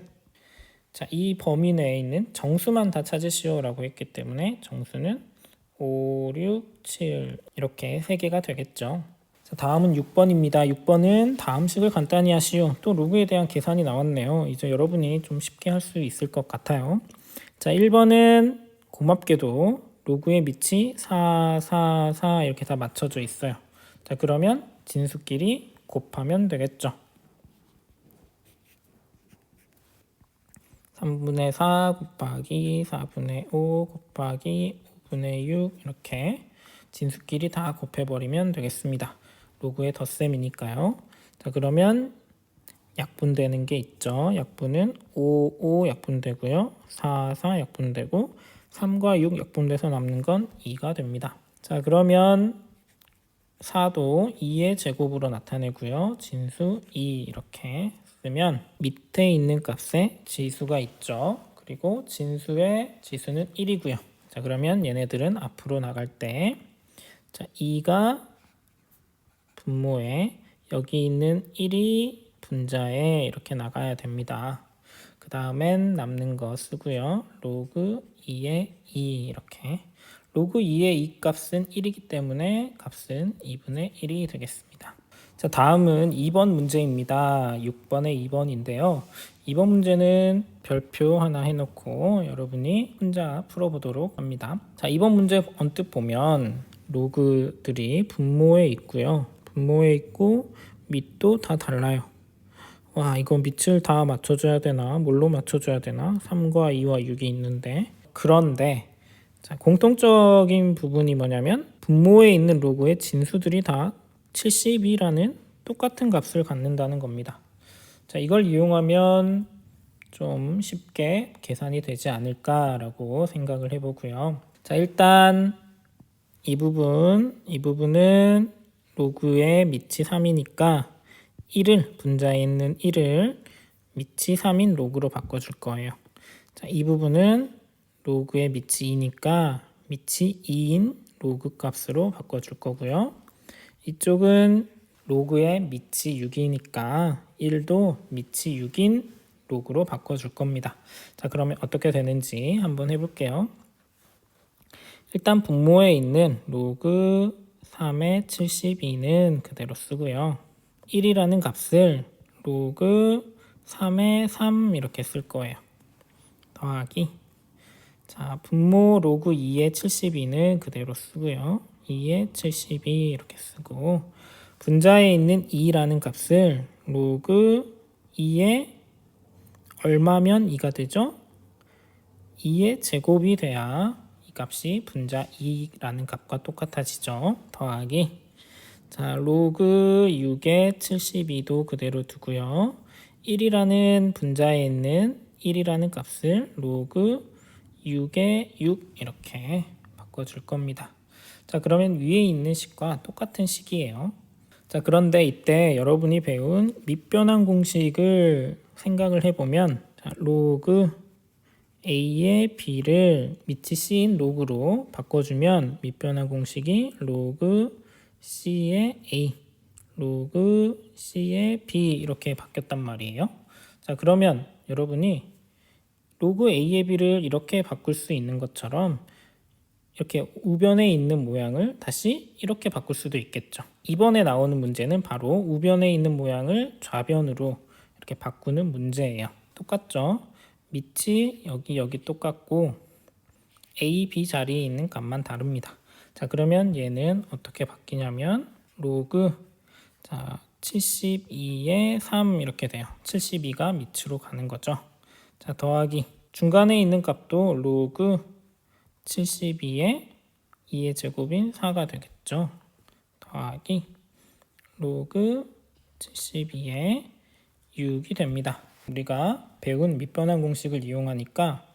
자, 이 범위 내에 있는 정수만 다 찾으시오 라고 했기 때문에 정수는 5, 6, 7 이렇게 3개가 되겠죠. 자, 다음은 6번입니다. 6번은 다음 식을 간단히 하시오. 또 로그에 대한 계산이 나왔네요. 이제 여러분이 좀 쉽게 할 수 있을 것 같아요. 자, 1번은 고맙게도 로그의 밑이 4, 4, 4 이렇게 다 맞춰져 있어요. 자, 그러면 진수끼리 곱하면 되겠죠. 3분의 4 곱하기 4분의 5 곱하기 5분의 6 이렇게 진수끼리 다 곱해버리면 되겠습니다. 로그의 덧셈이니까요. 자, 그러면 약분되는 게 있죠. 약분은 5, 5 약분되고요. 4, 4 약분되고 3과 6 약분돼서 남는 건 2가 됩니다. 자, 그러면 4도 2의 제곱으로 나타내고요. 진수 2 이렇게 쓰면 밑에 있는 값에 지수가 있죠. 그리고 진수의 지수는 1이고요. 자, 그러면 얘네들은 앞으로 나갈 때 자, 2가 분모에 여기 있는 1이 분자에 이렇게 나가야 됩니다. 그 다음엔 남는 거 쓰고요. 로그 2의 2 이렇게 로그 2의 2 값은 1이기 때문에 값은 2분의 1이 되겠습니다. 자, 다음은 2번 문제입니다. 6번에 2번인데요. 2번 문제는 별표 하나 해놓고 여러분이 혼자 풀어보도록 합니다. 자, 2번 문제 언뜻 보면 로그들이 분모에 있고요. 분모에 있고 밑도 다 달라요. 와, 이거 밑을 다 맞춰줘야 되나? 뭘로 맞춰줘야 되나? 3과 2와 6이 있는데 그런데 자, 공통적인 부분이 뭐냐면 분모에 있는 로그의 진수들이 다 72라는 똑같은 값을 갖는다는 겁니다. 자, 이걸 이용하면 좀 쉽게 계산이 되지 않을까라고 생각을 해보고요. 자, 일단 이 부분은 로그의 밑이 3이니까 1을 분자에 있는 1을 밑이 3인 로그로 바꿔줄 거예요. 자, 이 부분은 로그의 밑이 2니까 밑이 2인 로그 값으로 바꿔줄 거고요. 이쪽은 로그의 밑이 6이니까 1도 밑이 6인 로그로 바꿔줄 겁니다. 자, 그러면 어떻게 되는지 한번 해볼게요. 일단 분모에 있는 로그 3의 72는 그대로 쓰고요. 1이라는 값을 로그 3의 3 이렇게 쓸 거예요. 더하기 자, 분모 로그 2의 72는 그대로 쓰고요. 2의 72 이렇게 쓰고 분자에 있는 2라는 값을 로그 2의 얼마면 2가 되죠? 2의 제곱이 돼야 이 값이 분자 2라는 값과 똑같아지죠. 더하기 자, 로그 6의 72도 그대로 두고요. 1이라는 분자에 있는 1이라는 값을 로그 6의 6 이렇게 바꿔줄 겁니다. 자, 그러면 위에 있는 식과 똑같은 식이에요. 자, 그런데 이때 여러분이 배운 밑변환 공식을 생각을 해보면 자, 로그 a의 b를 밑이 c인 로그로 바꿔주면 밑변환 공식이 로그 c의 a, 로그 c의 b 이렇게 바뀌었단 말이에요. 자, 그러면 여러분이 로그 a의 b를 이렇게 바꿀 수 있는 것처럼 이렇게 우변에 있는 모양을 다시 이렇게 바꿀 수도 있겠죠. 이번에 나오는 문제는 바로 우변에 있는 모양을 좌변으로 이렇게 바꾸는 문제예요. 똑같죠? 밑이 여기 똑같고 a, b 자리에 있는 값만 다릅니다. 자, 그러면 얘는 어떻게 바뀌냐면 로그 자 72에 3 이렇게 돼요. 72가 밑으로 가는 거죠. 자, 더하기 중간에 있는 값도 로그 72에 2의 제곱인 4가 되겠죠. 더하기 로그 72에 6이 됩니다. 우리가 배운 밑변환 공식을 이용하니까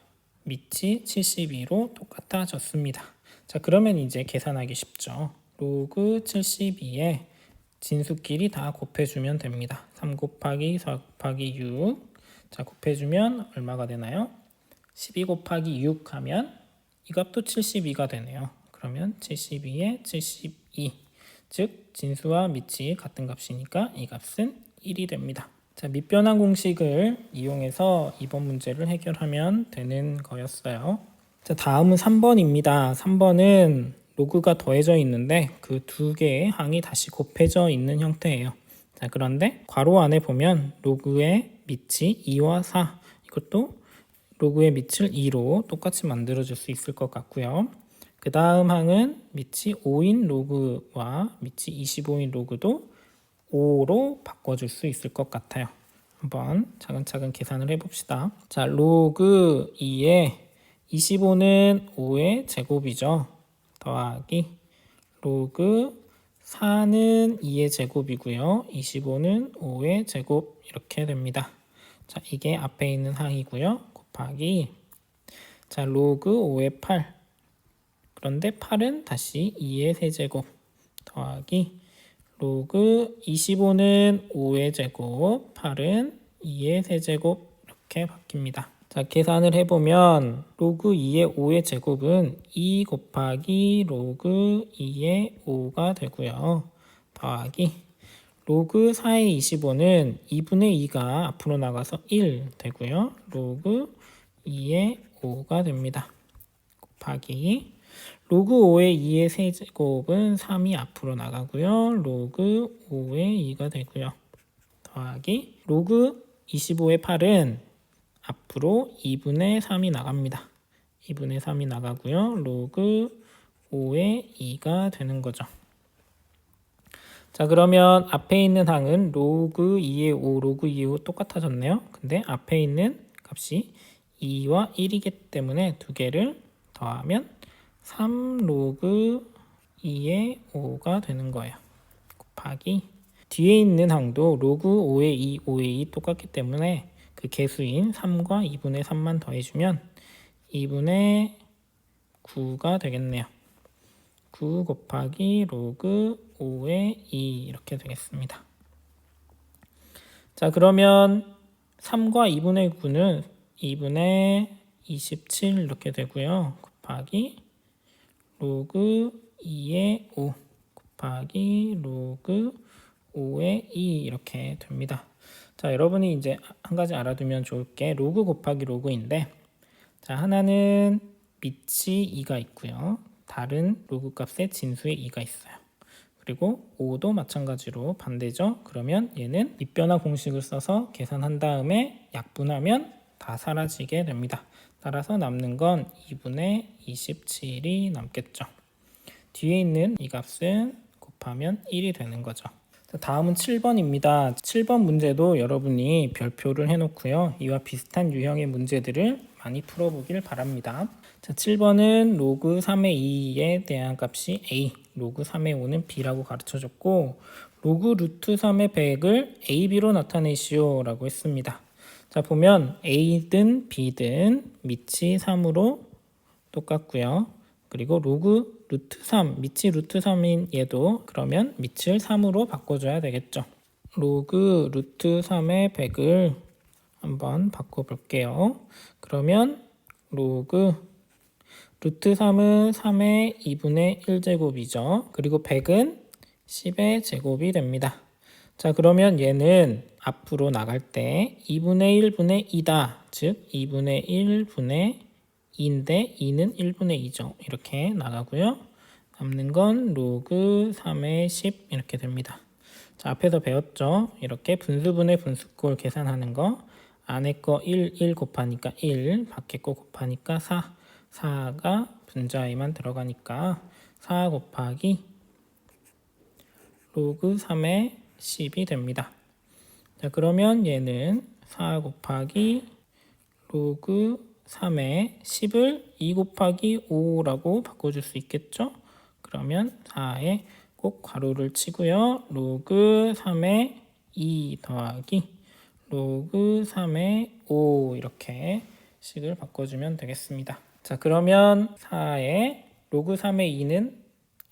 밑이 72로 똑같아졌습니다. 자, 그러면 이제 계산하기 쉽죠. 로그 72에 진수끼리 다 곱해주면 됩니다. 3 곱하기 4 곱하기 6. 자, 곱해주면 얼마가 되나요? 12 곱하기 6 하면 이 값도 72가 되네요. 그러면 72에 72. 즉 진수와 밑이 같은 값이니까 이 값은 1이 됩니다. 자, 밑변환 공식을 이용해서 이번 문제를 해결하면 되는 거였어요. 자, 다음은 3번입니다. 3번은 로그가 더해져 있는데 그 두 개의 항이 다시 곱해져 있는 형태예요. 자, 그런데 괄호 안에 보면 로그의 밑이 2와 4, 이것도 로그의 밑을 2로 똑같이 만들어줄 수 있을 것 같고요. 그 다음 항은 밑이 5인 로그와 밑이 25인 로그도 5로 바꿔줄 수 있을 것 같아요. 한번 차근차근 계산을 해봅시다. 자, 로그 2에 25는 5의 제곱이죠. 더하기 로그 4는 2의 제곱이고요. 25는 5의 제곱 이렇게 됩니다. 자, 이게 앞에 있는 항이고요. 곱하기 자, 로그 5의 8. 그런데 8은 다시 2의 세제곱 더하기 로그 25는 5의 제곱, 8은 2의 세제곱 이렇게 바뀝니다. 자, 계산을 해보면 로그 2의 5의 제곱은 2 곱하기 로그 2의 5가 되고요. 더하기 로그 4의 25는 2분의 2가 앞으로 나가서 1 되고요. 로그 2의 5가 됩니다. 곱하기 로그 5의 2의 세제곱은 3이 앞으로 나가고요. 로그 5의 2가 되고요. 더하기 로그 25의 8은 앞으로 2분의 3이 나갑니다. 2분의 3이 나가고요. 로그 5의 2가 되는 거죠. 자, 그러면 앞에 있는 항은 로그 2의 5, 로그 2의 5 똑같아졌네요. 근데 앞에 있는 값이 2와 1이기 때문에 두 개를 더하면 3 로그 2의 5가 되는 거예요. 곱하기 뒤에 있는 항도 로그 5의 2, 5의 2 똑같기 때문에 그 개수인 3과 2분의 3만 더해주면 2분의 9가 되겠네요. 9 곱하기 로그 5의 2 이렇게 되겠습니다. 자, 그러면 3과 2분의 9는 2분의 27 이렇게 되고요. 곱하기 로그 2의 5 곱하기 로그 5의 2 이렇게 됩니다. 자, 여러분이 이제 한 가지 알아두면 좋을 게 로그 곱하기 로그인데, 자, 하나는 밑이 2가 있고요. 다른 로그 값에 진수에 2가 있어요. 그리고 5도 마찬가지로 반대죠. 그러면 얘는 밑변화 공식을 써서 계산한 다음에 약분하면 다 사라지게 됩니다. 따라서 남는 건 2분의 27이 남겠죠. 뒤에 있는 이 값은 곱하면 1이 되는 거죠. 다음은 7번입니다. 7번 문제도 여러분이 별표를 해놓고요. 이와 비슷한 유형의 문제들을 많이 풀어보길 바랍니다. 자, 7번은 로그 3의 2에 대한 값이 A, 로그 3의 5는 B라고 가르쳐줬고, 로그 루트 3의 100을 AB로 나타내시오 라고 했습니다. 자, 보면 A든 B든 밑이 3으로 똑같고요. 그리고 로그 루트 3, 밑이 루트 3인 얘도 그러면 밑을 3으로 바꿔줘야 되겠죠. 로그 루트 3의 100을 한번 바꿔볼게요. 그러면 로그 루트 3은 3의 2분의 1제곱이죠. 그리고 100은 10의 제곱이 됩니다. 자, 그러면 얘는 앞으로 나갈 때 2분의 1분의 2다. 즉 2분의 1분의 2인데 2는 1분의 2죠. 이렇게 나가고요. 남는 건 로그 3의 10 이렇게 됩니다. 자, 앞에서 배웠죠. 이렇게 분수분의 분수꼴 계산하는 거. 안에 거 1 곱하니까 1, 밖에 거 곱하니까 4. 4가 분자에만 들어가니까 4 곱하기 로그 3의 10이 됩니다. 자, 그러면 얘는 4 곱하기 로그 3의 10을 2 곱하기 5라고 바꿔줄 수 있겠죠? 그러면 4에 꼭 괄호를 치고요. 로그 3의 2 더하기 로그 3의 5 이렇게 식을 바꿔주면 되겠습니다. 자, 그러면 4에 로그 3의 2는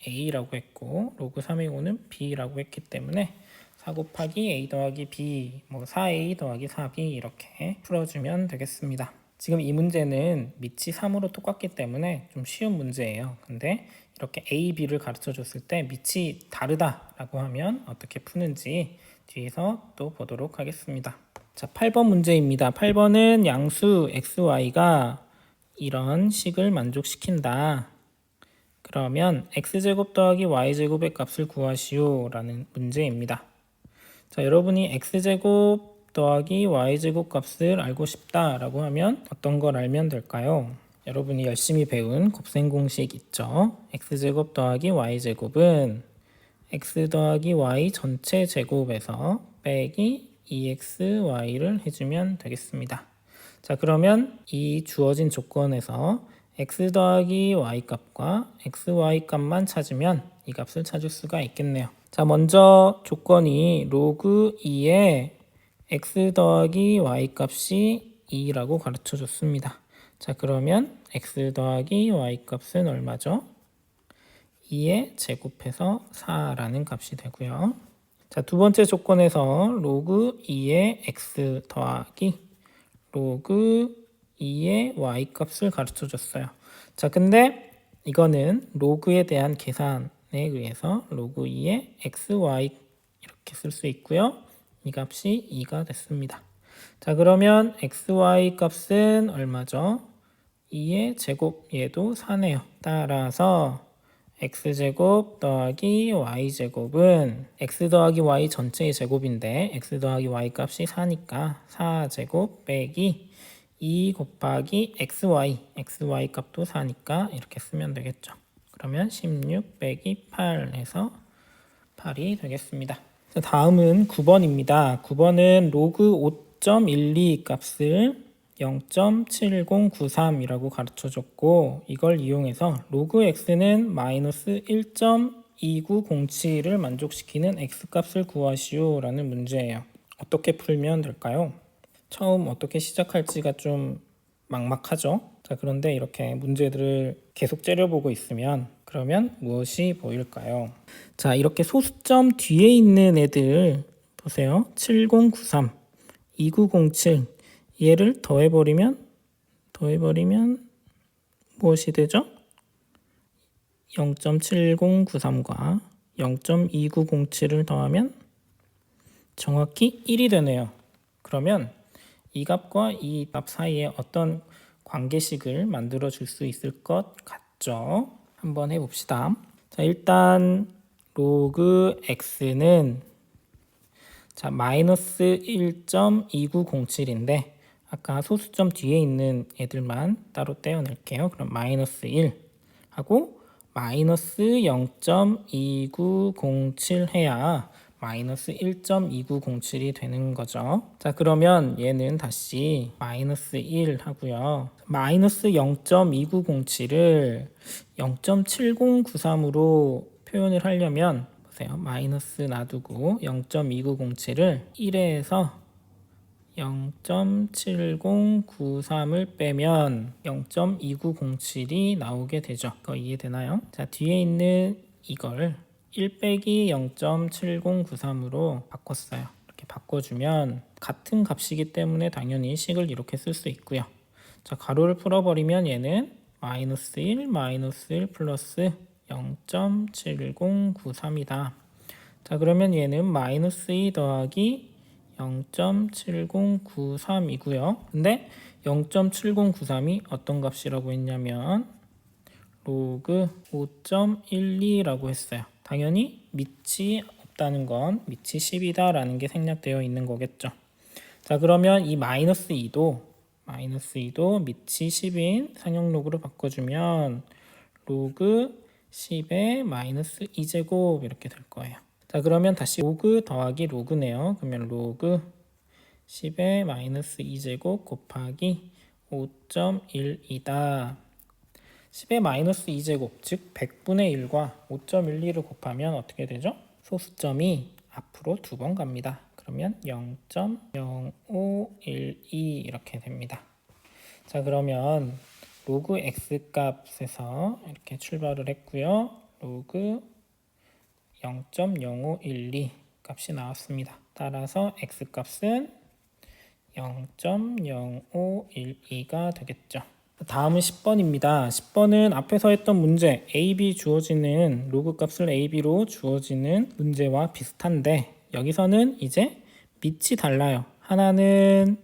a라고 했고 로그 3의 5는 b라고 했기 때문에 4 곱하기 a 더하기 b, 4a 더하기 4b 이렇게 풀어주면 되겠습니다. 지금 이 문제는 밑이 3으로 똑같기 때문에 좀 쉬운 문제예요. 근데 이렇게 a, b를 가르쳐 줬을 때 밑이 다르다라고 하면 어떻게 푸는지 뒤에서 또 보도록 하겠습니다. 자, 8번 문제입니다. 8번은 양수 xy가 이런 식을 만족시킨다. 그러면 x제곱 더하기 y제곱의 값을 구하시오 라는 문제입니다. 자, 여러분이 x제곱 더하기 y제곱 값을 알고 싶다 라고 하면 어떤 걸 알면 될까요? 여러분이 열심히 배운 곱셈 공식 있죠? x제곱 더하기 y제곱은 x 더하기 y 전체 제곱에서 빼기 2xy를 해주면 되겠습니다. 자, 그러면 이 주어진 조건에서 x 더하기 y 값과 xy 값만 찾으면 이 값을 찾을 수가 있겠네요. 자, 먼저 조건이 로그 2에 x 더하기 y 값이 2라고 가르쳐 줬습니다. 자, 그러면 x 더하기 y 값은 얼마죠? 2에 제곱해서 4라는 값이 되고요. 자, 두 번째 조건에서 로그 2의 x 더하기 로그 2의 y 값을 가르쳐 줬어요. 자, 근데 이거는 로그에 대한 계산에 의해서 로그 2의 xy 이렇게 쓸 수 있고요. 이 값이 2가 됐습니다. 자, 그러면 xy 값은 얼마죠? 2의 제곱, 얘도 4네요. 따라서 x제곱 더하기 y제곱은 x 더하기 y 전체의 제곱인데 x 더하기 y 값이 4니까 4제곱 빼기 2 곱하기 xy 값도 4니까 이렇게 쓰면 되겠죠. 그러면 16 빼기 8 해서 8이 되겠습니다. 자, 다음은 9번입니다. 9번은 로그 5.12 값을 0.7093이라고 가르쳐 줬고 이걸 이용해서 로그 x는 마이너스 1.2907을 만족시키는 x값을 구하시오 라는 문제예요. 어떻게 풀면 될까요? 처음 어떻게 시작할지가 좀 막막하죠? 자, 그런데 이렇게 문제들을 계속 째려보고 있으면 그러면 무엇이 보일까요? 자, 이렇게 소수점 뒤에 있는 애들 보세요. 7093, 2907 얘를 더해버리면 무엇이 되죠? 0.7093과 0.2907을 더하면 정확히 1이 되네요. 그러면 이 값과 이 값 사이에 어떤 관계식을 만들어 줄 수 있을 것 같죠? 한번 해봅시다. 자, 일단 로그 x는 자, 마이너스 1.2907인데 아까 소수점 뒤에 있는 애들만 따로 떼어낼게요. 그럼 마이너스 1 하고 마이너스 0.2907 해야 마이너스 1.2907이 되는 거죠. 자, 그러면 얘는 다시 마이너스 1 하고요. 마이너스 0.2907을 0.7093으로 표현을 하려면 보세요. 마이너스 놔두고 0.2907을 1에서 0.7093을 빼면 0.2907이 나오게 되죠. 그거 이해되나요? 자, 뒤에 있는 이걸 1 빼기 0.7093으로 바꿨어요. 이렇게 바꿔주면 같은 값이기 때문에 당연히 식을 이렇게 쓸 수 있고요. 자, 가로를 풀어버리면 얘는 마이너스 1, 마이너스 1 플러스 0.7093이다. 자, 그러면 얘는 마이너스 2 더하기 0.7093이고요. 근데 0.7093이 어떤 값이라고 했냐면 로그 5.12라고 했어요. 당연히 밑이 없다는 건 밑이 10이다 라는 게 생략되어 있는 거겠죠. 자, 그러면 이 마이너스 2도 밑이 10인 상용로그로 바꿔주면 로그 10의 마이너스 2제곱 이렇게 될 거예요. 자, 그러면 다시 로그 더하기 로그네요. 그러면 로그 10의 마이너스 2제곱 곱하기 5.12다. 10의 마이너스 2제곱, 즉 100분의 1과 5.12를 곱하면 어떻게 되죠? 소수점이 앞으로 2번 갑니다. 그러면 0.0512 이렇게 됩니다. 자, 그러면 로그 x 값에서 이렇게 출발을 했고요. 로그 0.0512 값이 나왔습니다. 따라서 x 값은 0.0512가 되겠죠. 다음은 10번입니다. 10번은 앞에서 했던 문제 a,b 주어지는 로그 값을 a,b로 주어지는 문제와 비슷한데 여기서는 이제 밑이 달라요. 하나는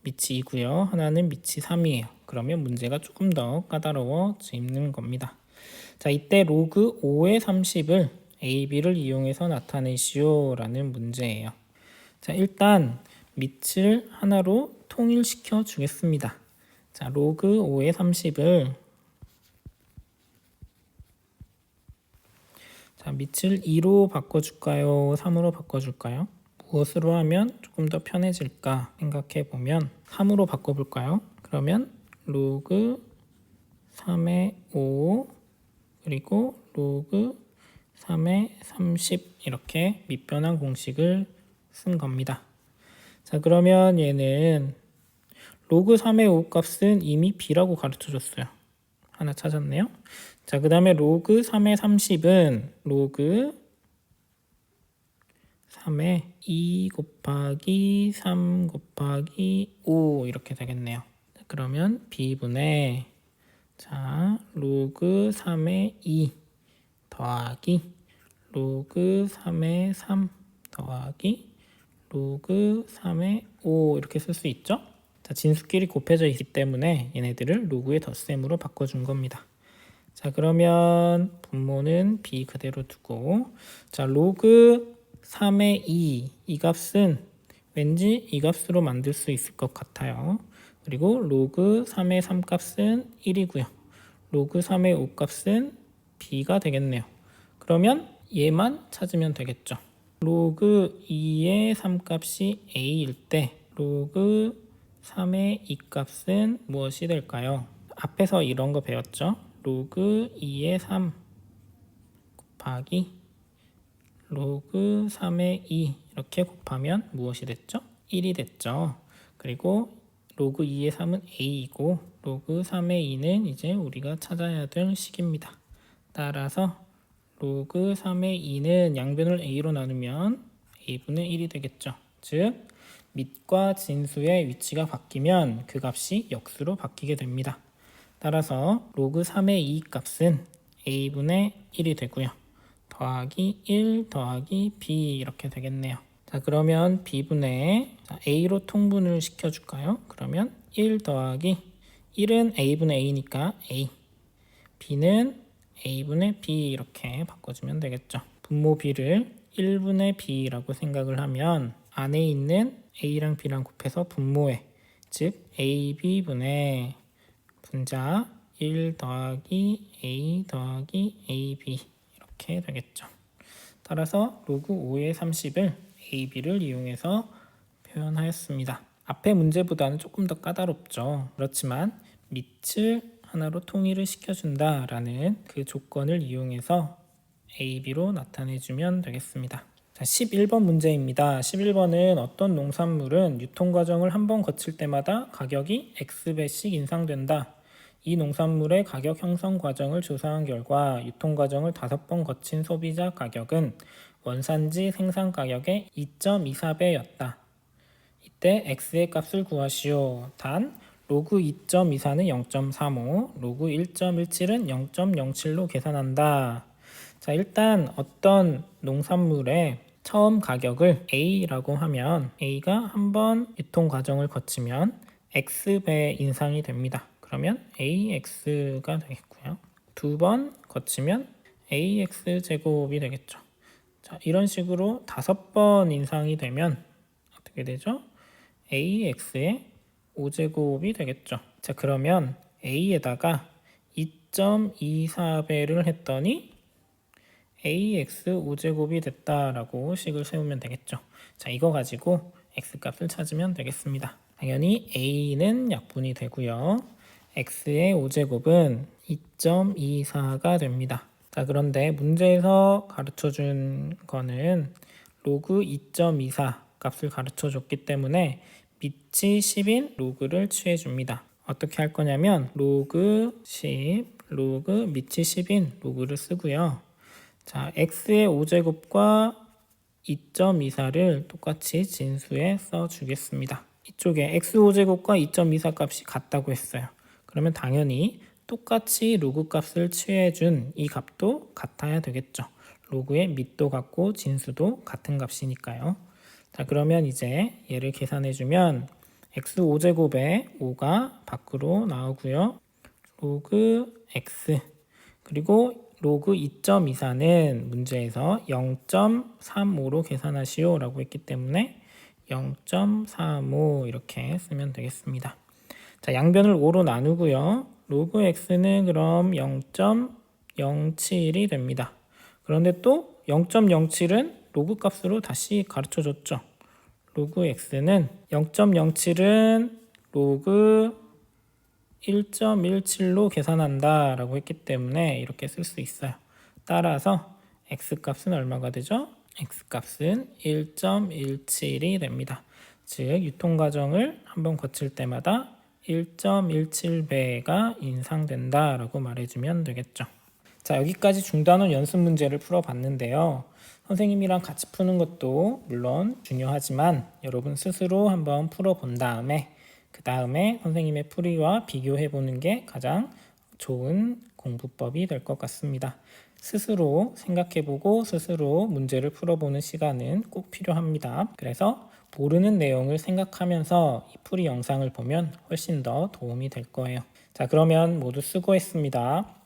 밑이 2고요. 하나는 밑이 3이에요. 그러면 문제가 조금 더 까다로워지는 겁니다. 자, 이때 로그 5의 30을 a,b를 이용해서 나타내시오 라는 문제예요. 자, 일단 밑을 하나로 통일시켜 주겠습니다. 자, 로그 5의 30을 자, 밑을 2로 바꿔줄까요? 3으로 바꿔줄까요? 무엇으로 하면 조금 더 편해질까 생각해 보면 3으로 바꿔볼까요? 그러면 로그 3의 5 그리고 로그 3의 30 이렇게 밑변환 공식을 쓴 겁니다. 자, 그러면 얘는 로그 3의 5 값은 이미 b라고 가르쳐 줬어요. 하나 찾았네요. 자, 그 다음에 로그 3의 30은 로그 3의 2 곱하기 3 곱하기 5 이렇게 되겠네요. 자, 그러면 b분의 자, 로그 3의 2 더하기 로그 3의 3 더하기 로그 3의 5 이렇게 쓸 수 있죠? 자, 진수끼리 곱해져 있기 때문에 얘네들을 로그의 덧셈으로 바꿔준 겁니다. 자, 그러면 분모는 b 그대로 두고 자, 로그 3의 2 이 값은 왠지 이 값으로 만들 수 있을 것 같아요. 그리고 로그 3의 3 값은 1이고요. 로그 3의 5 값은 b가 되겠네요. 그러면 얘만 찾으면 되겠죠. 로그 2의 3 값이 a일 때 로그 3의 2 값은 무엇이 될까요? 앞에서 이런 거 배웠죠? 로그 2의 3 곱하기 로그 3의 2 이렇게 곱하면 무엇이 됐죠? 1이 됐죠. 그리고 로그 2의 3은 a이고 로그 3의 2는 이제 우리가 찾아야 될 식입니다. 따라서 로그 3의 2는 양변을 a로 나누면 a분의 1이 되겠죠. 즉 밑과 진수의 위치가 바뀌면 그 값이 역수로 바뀌게 됩니다. 따라서 로그 3의 2 값은 a분의 1이 되고요. 더하기 1 더하기 b 이렇게 되겠네요. 자, 그러면 b분의 a로 통분을 시켜줄까요? 그러면 1 더하기 1은 a분의 a니까 a b는 a분의 b 이렇게 바꿔주면 되겠죠. 분모 b를 1분의 b라고 생각을 하면 안에 있는 a랑 b랑 곱해서 분모에 즉 ab분의 분자 1 더하기 a 더하기 ab 이렇게 되겠죠. 따라서 로그 5의 30을 ab를 이용해서 표현하였습니다. 앞의 문제보다는 조금 더 까다롭죠. 그렇지만 밑을 하나로 통일을 시켜준다라는 그 조건을 이용해서 ab로 나타내주면 되겠습니다. 자, 11번 문제입니다. 11번은 어떤 농산물은 유통과정을 한번 거칠 때마다 가격이 X배씩 인상된다. 이 농산물의 가격 형성 과정을 조사한 결과 유통과정을 5번 거친 소비자 가격은 원산지 생산 가격의 2.24배였다. 이때 X의 값을 구하시오. 단 로그 2.24는 0.35, 로그 1.17은 0.07로 계산한다. 자, 일단 어떤 농산물의 처음 가격을 A라고 하면 A가 한번 유통 과정을 거치면 X배 인상이 됩니다. 그러면 AX가 되겠고요. 2번 거치면 AX 제곱이 되겠죠. 자, 이런 식으로 5번 인상이 되면 어떻게 되죠? AX의 5제곱이 되겠죠. 자, 그러면 A에다가 2.24배를 했더니 AX 5제곱이 됐다라고 식을 세우면 되겠죠. 자, 이거 가지고 X값을 찾으면 되겠습니다. 당연히 A는 약분이 되고요. X의 5제곱은 2.24가 됩니다. 자, 그런데 문제에서 가르쳐준 거는 로그 2.24 값을 가르쳐줬기 때문에 밑이 10인 로그를 취해줍니다. 어떻게 할 거냐면 로그 10, 로그 밑이 10인 로그를 쓰고요. 자, x의 5제곱과 2.24를 똑같이 진수에 써주겠습니다. 이쪽에 x5제곱과 2.24 값이 같다고 했어요. 그러면 당연히 똑같이 로그 값을 취해준 이 값도 같아야 되겠죠. 로그의 밑도 같고 진수도 같은 값이니까요. 자, 그러면 이제 얘를 계산해주면 x5제곱에 5가 밖으로 나오고요. 로그 x 그리고 로그 2.24는 문제에서 0.35로 계산하시오 라고 했기 때문에 0.35 이렇게 쓰면 되겠습니다. 자, 양변을 5로 나누고요. 로그 x는 그럼 0.07이 됩니다. 그런데 또 0.07은 로그 값으로 다시 가르쳐 줬죠. 로그 x는 0.07은 로그 1.17로 계산한다 라고 했기 때문에 이렇게 쓸 수 있어요. 따라서 x값은 얼마가 되죠? x값은 1.17이 됩니다. 즉 유통과정을 한번 거칠 때마다 1.17배가 인상된다 라고 말해주면 되겠죠. 자, 여기까지 중단원 연습 문제를 풀어봤는데요. 선생님이랑 같이 푸는 것도 물론 중요하지만 여러분 스스로 한번 풀어본 다음에 그 다음에 선생님의 풀이와 비교해보는 게 가장 좋은 공부법이 될 것 같습니다. 스스로 생각해보고 스스로 문제를 풀어보는 시간은 꼭 필요합니다. 그래서 모르는 내용을 생각하면서 이 풀이 영상을 보면 훨씬 더 도움이 될 거예요. 자, 그러면 모두 수고했습니다.